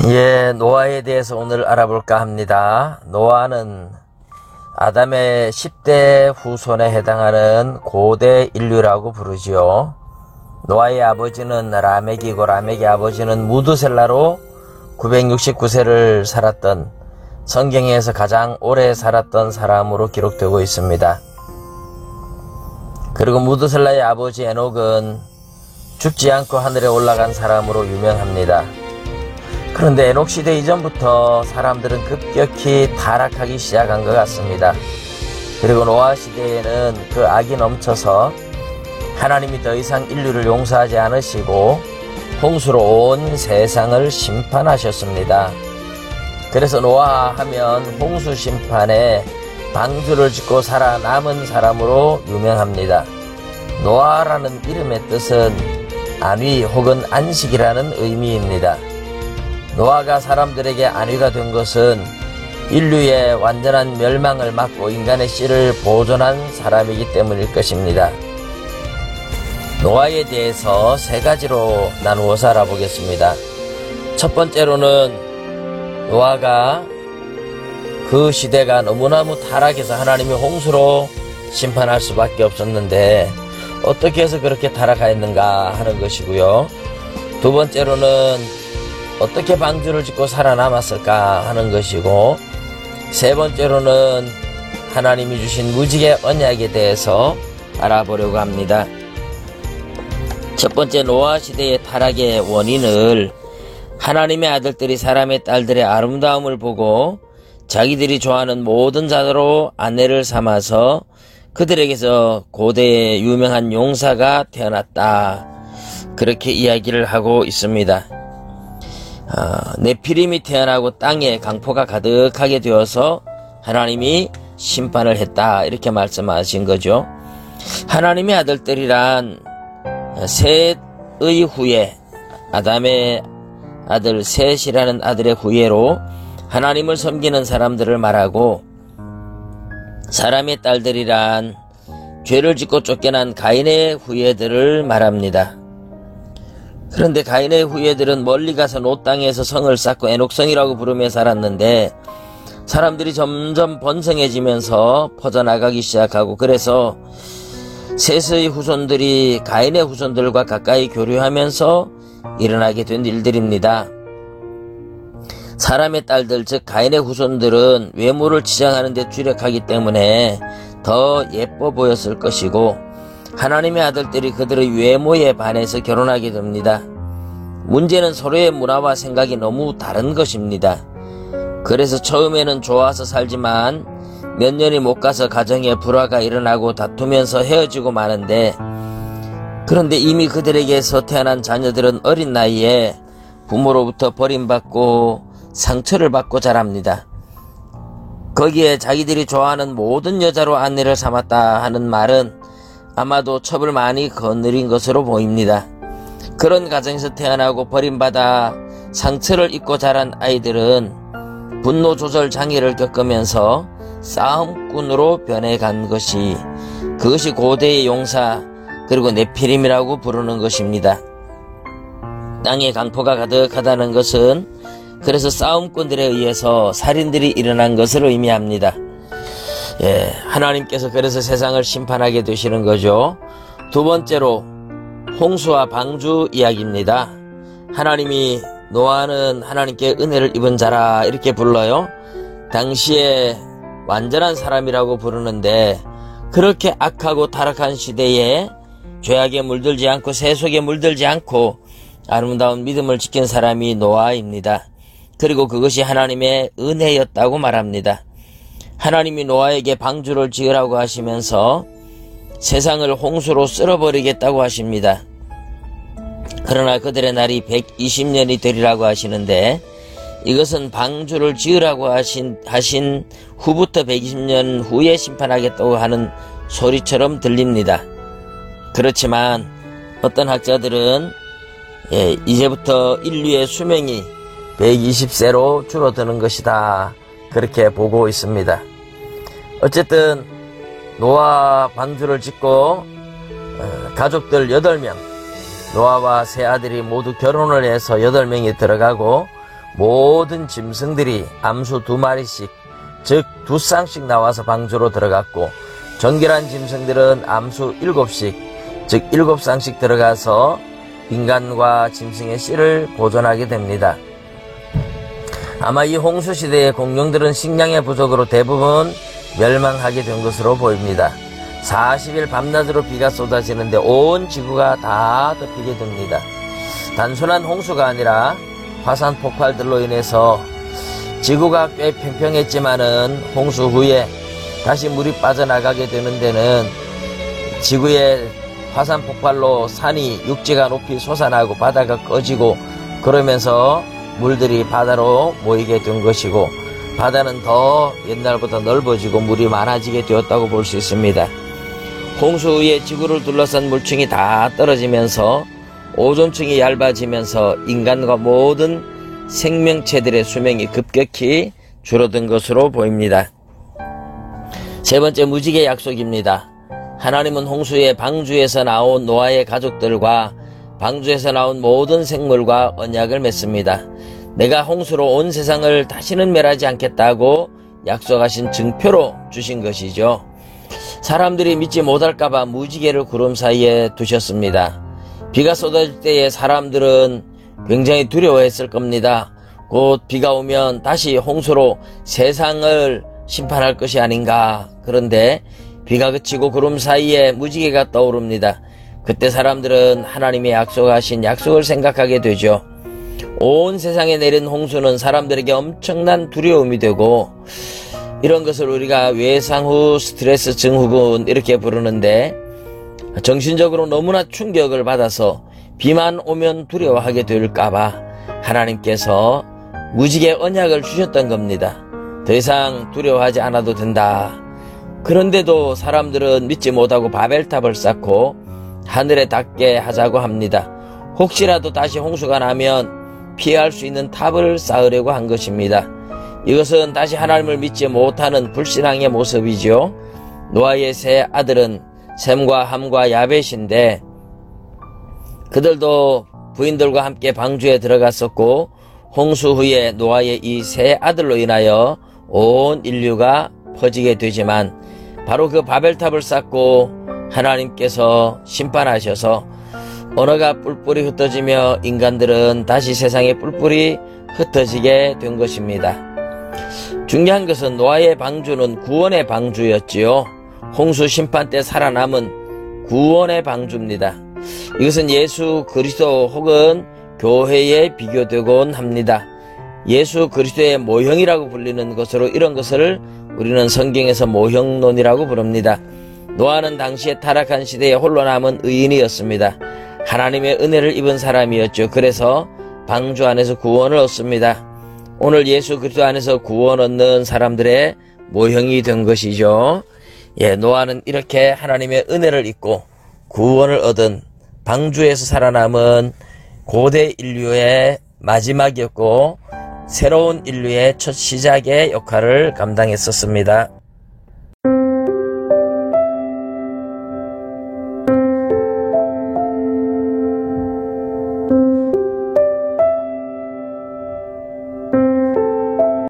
예, 노아에 대해서 오늘 알아볼까 합니다. 노아는 아담의 10대 후손에 해당하는 고대 인류라고 부르지요. 노아의 아버지는 라멕이고 라멕의 아버지는 무드셀라로 969세를 살았던, 성경에서 가장 오래 살았던 사람으로 기록되고 있습니다. 그리고 무드셀라의 아버지 에녹은 죽지 않고 하늘에 올라간 사람으로 유명합니다. 그런데 에녹 시대 이전부터 사람들은 급격히 타락하기 시작한 것 같습니다. 그리고 노아 시대에는 그 악이 넘쳐서 하나님이 더 이상 인류를 용서하지 않으시고 홍수로 온 세상을 심판하셨습니다. 그래서 노아 하면 홍수 심판에 방주를 짓고 살아남은 사람으로 유명합니다. 노아라는 이름의 뜻은 안위 혹은 안식이라는 의미입니다. 노아가 사람들에게 안위가 된 것은 인류의 완전한 멸망을 막고 인간의 씨를 보존한 사람이기 때문일 것입니다. 노아에 대해서 세 가지로 나누어서 알아보겠습니다. 첫 번째로는 노아가 그 시대가 너무너무 타락해서 하나님이 홍수로 심판할 수밖에 없었는데 어떻게 해서 그렇게 타락하였는가 하는 것이고요. 두 번째로는 어떻게 방주를 짓고 살아남았을까 하는 것이고, 세 번째로는 하나님이 주신 무지개 언약에 대해서 알아보려고 합니다. 첫 번째, 노아 시대의 타락의 원인을 하나님의 아들들이 사람의 딸들의 아름다움을 보고 자기들이 좋아하는 모든 자로 아내를 삼아서 그들에게서 고대의 유명한 용사가 태어났다, 그렇게 이야기를 하고 있습니다. 네피림이 태어나고 땅에 강포가 가득하게 되어서 하나님이 심판을 했다, 이렇게 말씀하신 거죠. 하나님의 아들들이란 셋의 후예, 아담의 아들 셋이라는 아들의 후예로 하나님을 섬기는 사람들을 말하고, 사람의 딸들이란 죄를 짓고 쫓겨난 가인의 후예들을 말합니다. 그런데 가인의 후예들은 멀리 가서 노 땅에서 성을 쌓고 에녹성이라고 부르며 살았는데, 사람들이 점점 번성해지면서 퍼져나가기 시작하고, 그래서 셋의 후손들이 가인의 후손들과 가까이 교류하면서 일어나게 된 일들입니다. 사람의 딸들, 즉 가인의 후손들은 외모를 치장하는 데 주력하기 때문에 더 예뻐 보였을 것이고, 하나님의 아들들이 그들의 외모에 반해서 결혼하게 됩니다. 문제는 서로의 문화와 생각이 너무 다른 것입니다. 그래서 처음에는 좋아서 살지만 몇 년이 못 가서 가정에 불화가 일어나고 다투면서 헤어지고 마는데, 그런데 이미 그들에게서 태어난 자녀들은 어린 나이에 부모로부터 버림받고 상처를 받고 자랍니다. 거기에 자기들이 좋아하는 모든 여자로 아내를 삼았다 하는 말은 아마도 첩을 많이 거느린 것으로 보입니다. 그런 가정에서 태어나고 버림받아 상처를 입고 자란 아이들은 분노 조절 장애를 겪으면서 싸움꾼으로 변해간 것이, 그것이 고대의 용사, 그리고 네피림이라고 부르는 것입니다. 땅에 강포가 가득하다는 것은 그래서 싸움꾼들에 의해서 살인들이 일어난 것을 의미합니다. 하나님께서 그래서 세상을 심판하게 되시는 거죠. 두 번째로 홍수와 방주 이야기입니다. 하나님이 노아는 하나님께 은혜를 입은 자라, 이렇게 불러요. 당시에 완전한 사람이라고 부르는데, 그렇게 악하고 타락한 시대에 죄악에 물들지 않고 세속에 물들지 않고 아름다운 믿음을 지킨 사람이 노아입니다. 그리고 그것이 하나님의 은혜였다고 말합니다. 하나님이 노아에게 방주를 지으라고 하시면서 세상을 홍수로 쓸어버리겠다고 하십니다. 그러나 그들의 날이 120년이 되리라고 하시는데, 이것은 방주를 지으라고 하신 후부터 120년 후에 심판하겠다고 하는 소리처럼 들립니다. 그렇지만 어떤 학자들은 이제부터 인류의 수명이 120세로 줄어드는 것이다, 그렇게 보고 있습니다. 어쨌든 노아 방주를 짓고 가족들 8명, 노아와 세 아들이 모두 결혼을 해서 8명이 들어가고 모든 짐승들이 암수 2마리씩, 즉 2쌍씩 나와서 방주로 들어갔고, 정결한 짐승들은 암수 7씩, 즉 7쌍씩 들어가서 인간과 짐승의 씨를 보존하게 됩니다. 아마 이 홍수시대의 공룡들은 식량의 부족으로 대부분 멸망하게 된 것으로 보입니다. 40일 밤낮으로 비가 쏟아지는데 온 지구가 다 덮이게 됩니다. 단순한 홍수가 아니라 화산 폭발들로 인해서 지구가 꽤 평평했지만은 홍수 후에 다시 물이 빠져나가게 되는 데는 지구의 화산 폭발로 산이 육지가 높이 솟아나고 바다가 꺼지고 그러면서 물들이 바다로 모이게 된 것이고, 바다는 더 옛날보다 넓어지고 물이 많아지게 되었다고 볼 수 있습니다. 홍수 후에 지구를 둘러싼 물층이 다 떨어지면서 오존층이 얇아지면서 인간과 모든 생명체들의 수명이 급격히 줄어든 것으로 보입니다. 세 번째, 무지개 약속입니다. 하나님은 홍수의 방주에서 나온 노아의 가족들과 방주에서 나온 모든 생물과 언약을 맺습니다. 내가 홍수로 온 세상을 다시는 멸하지 않겠다고 약속하신 증표로 주신 것이죠. 사람들이 믿지 못할까봐 무지개를 구름 사이에 두셨습니다. 비가 쏟아질 때에 사람들은 굉장히 두려워했을 겁니다. 곧 비가 오면 다시 홍수로 세상을 심판할 것이 아닌가. 그런데 비가 그치고 구름 사이에 무지개가 떠오릅니다. 그때 사람들은 하나님의 약속하신 약속을 생각하게 되죠. 온 세상에 내린 홍수는 사람들에게 엄청난 두려움이 되고, 이런 것을 우리가 외상후 스트레스 증후군 이렇게 부르는데, 정신적으로 너무나 충격을 받아서 비만 오면 두려워하게 될까봐 하나님께서 무지개 언약을 주셨던 겁니다. 더 이상 두려워하지 않아도 된다. 그런데도 사람들은 믿지 못하고 바벨탑을 쌓고 하늘에 닿게 하자고 합니다. 혹시라도 다시 홍수가 나면 피할 수 있는 탑을 쌓으려고 한 것입니다. 이것은 다시 하나님을 믿지 못하는 불신앙의 모습이죠. 노아의 세 아들은 셈과 함과 야벳인데, 그들도 부인들과 함께 방주에 들어갔었고, 홍수 후에 노아의 이 세 아들로 인하여 온 인류가 퍼지게 되지만, 바로 그 바벨탑을 쌓고 하나님께서 심판하셔서 언어가 뿔뿔이 흩어지며 인간들은 다시 세상에 뿔뿔이 흩어지게 된 것입니다. 중요한 것은 노아의 방주는 구원의 방주였지요. 홍수 심판 때 살아남은 구원의 방주입니다. 이것은 예수 그리스도 혹은 교회에 비교되곤 합니다. 예수 그리스도의 모형이라고 불리는 것으로 이런 것을 우리는 성경에서 모형론이라고 부릅니다. 노아는 당시에 타락한 시대에 홀로 남은 의인이었습니다. 하나님의 은혜를 입은 사람이었죠. 그래서 방주 안에서 구원을 얻습니다. 오늘 예수 그리스도 안에서 구원 얻는 사람들의 모형이 된 것이죠. 노아는 이렇게 하나님의 은혜를 입고 구원을 얻은 방주에서 살아남은 고대 인류의 마지막이었고 새로운 인류의 첫 시작의 역할을 감당했었습니다.